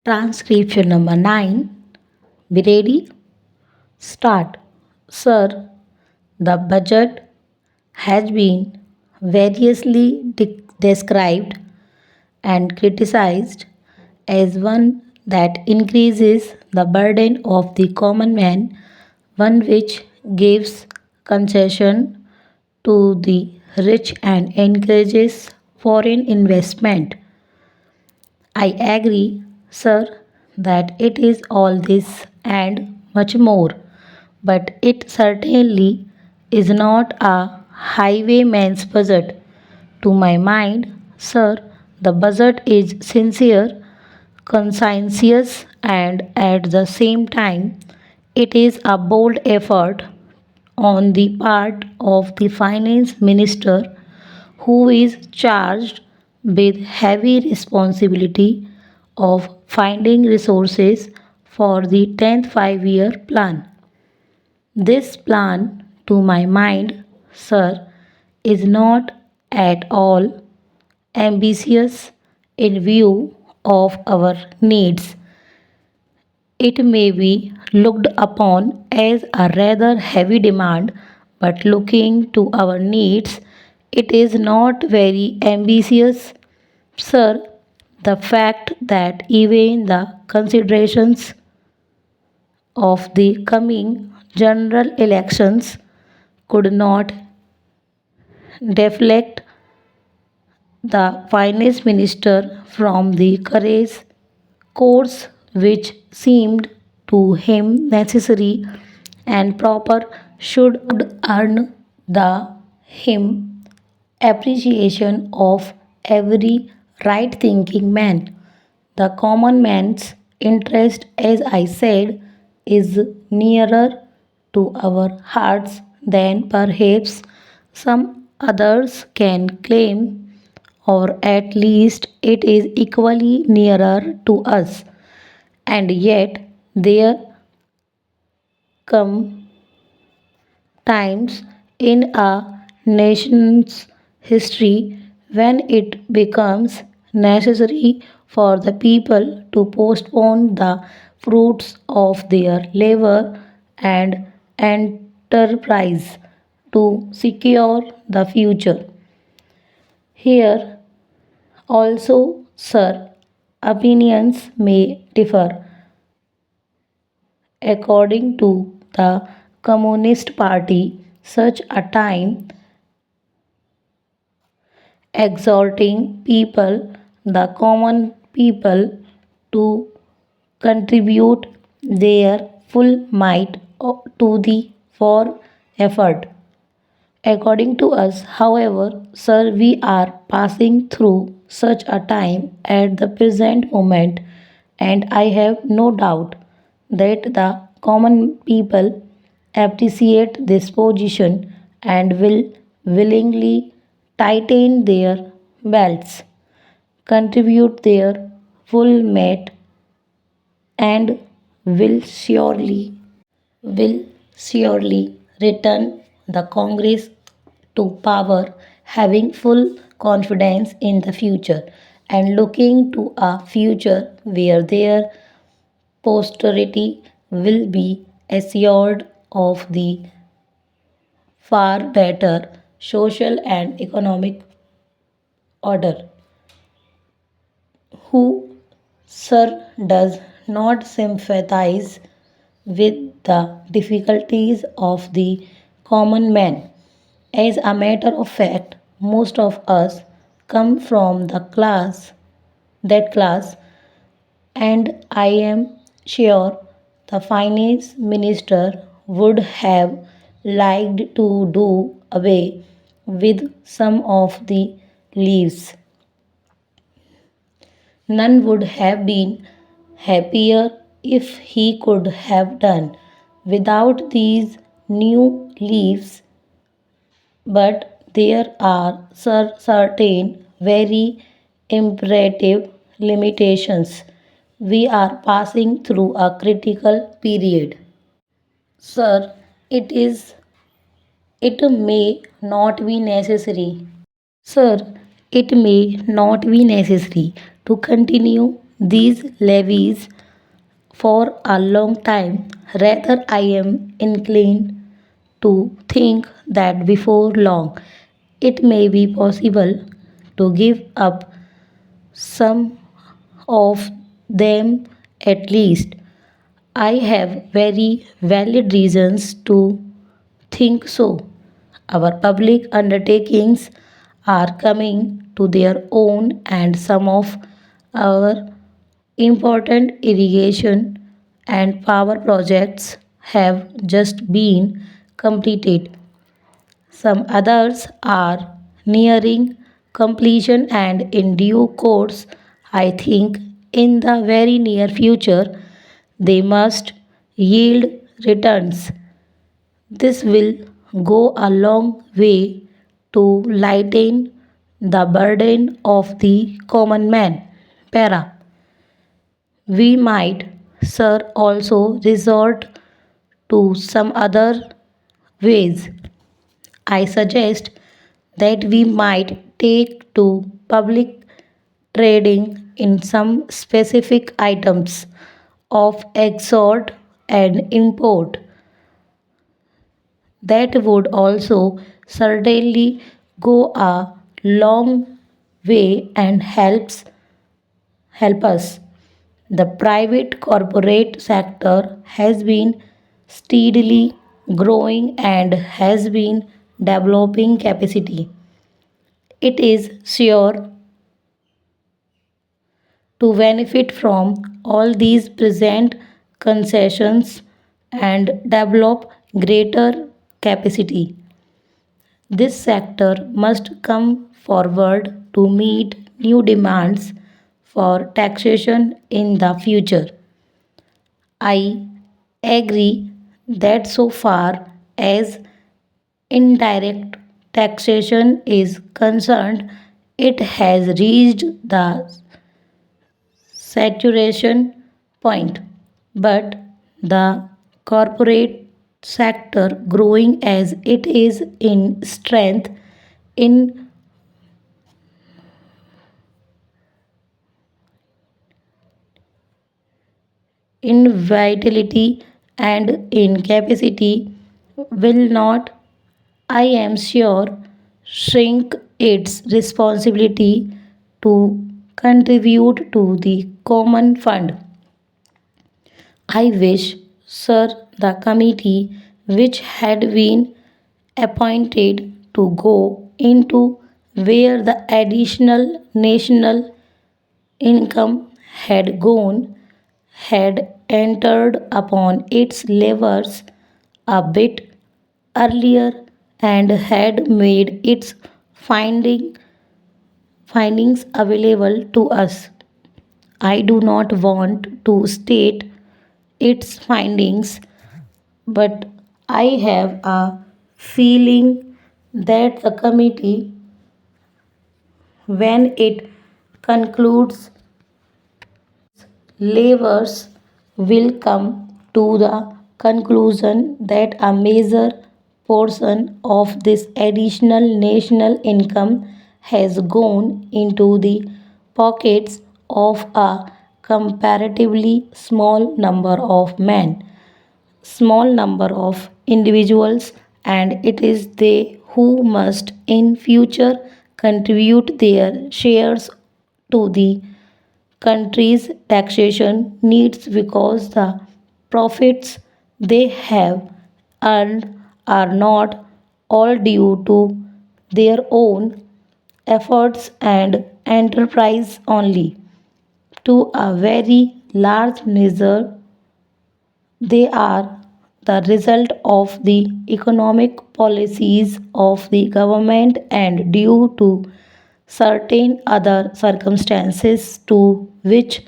Transcription number 9. Be ready? Start. Sir, the budget has been variously described and criticized as one that increases the burden of the common man, one which gives concession to the rich and encourages foreign investment. I agree, sir, that it is all this and much more, but it certainly is not a highwayman's budget. To my mind, sir, the budget is sincere, conscientious, and at the same time, it is a bold effort on the part of the finance minister who is charged with heavy responsibility of finding resources for the 10th 5-year plan. This plan, to my mind, sir, is not at all ambitious in view of our needs. It may be looked upon as a rather heavy demand, but looking to our needs, it is not very ambitious, sir. The fact that even the considerations of the coming general elections could not deflect the finance minister from the course which seemed to him necessary and proper should earn the him appreciation of every right thinking man. The common man's interest, as I said, is nearer to our hearts than perhaps some others can claim, or at least it is equally nearer to us. And yet, there come times in a nation's history when it becomes necessary for the people to postpone the fruits of their labor and enterprise to secure the future. Here also, sir, opinions may differ according to the Communist Party. Such a time exhorting people, the common people, to contribute their full might to the for effort. According to us, however, sir, we are passing through such a time at the present moment, and I have no doubt that the common people appreciate this position and will willingly tighten their belts, contribute their full might, and will surely return the Congress to power, having full confidence in the future and looking to a future where their posterity will be assured of the far better social and economic order. Who, sir, does not sympathize with the difficulties of the common man? As a matter of fact, most of us come from that class, and I am sure the finance minister would have liked to do away with some of the leaves. None would have been happier if he could have done without these new leaves, but there are certain very imperative limitations. We are passing through a critical period. Sir, it may not be necessary. Sir, it may not be necessary to continue these levies for a long time. Rather, I am inclined to think that before long it may be possible to give up some of them at least. I have very valid reasons to think so. Our public undertakings are coming to their own, and some of our important irrigation and power projects have just been completed. Some others are nearing completion, and in due course, I think in the very near future, they must yield returns. This will go a long way to lighten the burden of the common man. Para. We might, sir, also resort to some other ways. I suggest that we might take to public trading in some specific items of export and import. That would also certainly go a long way and help us. The private corporate sector has been steadily growing and has been developing capacity. It is sure to benefit from all these present concessions and develop greater capacity. This sector must come forward to meet new demands for taxation in the future. I agree that so far as indirect taxation is concerned, it has reached the saturation point. But the corporate sector, growing as it is in strength, in vitality, and in capacity, will not, I am sure, shrink its responsibility to contribute to the common fund. I wish, sir, the committee which had been appointed to go into where the additional national income had gone had entered upon its levers a bit earlier and had made its findings available to us. I do not want to state its findings, but I have a feeling that the committee, when it concludes labors, will come to the conclusion that a major portion of this additional national income has gone into the pockets of a comparatively small number of individuals, and it is they who must in future contribute their shares to the country's taxation needs because the profits they have earned are not all due to their own efforts and enterprise only. To a very large measure, they are the result of the economic policies of the government and due to certain other circumstances to which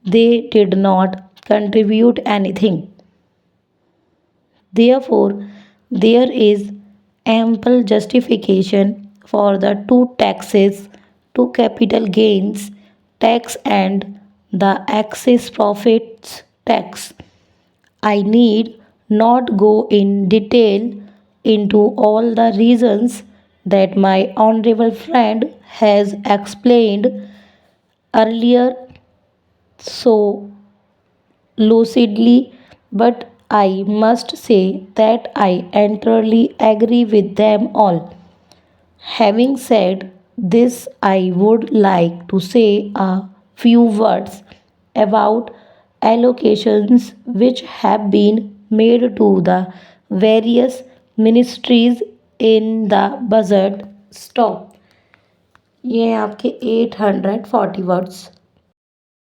they did not contribute anything. Therefore, there is ample justification for the two taxes to capital gains tax and the excess profits tax. I need not go in detail into all the reasons that my honorable friend has explained earlier so lucidly, but I must say that I entirely agree with them all. Having said this, I would like to say a few words about allocations which have been made to the various ministries in the budget. Stop. ये हैं आपके 840 words.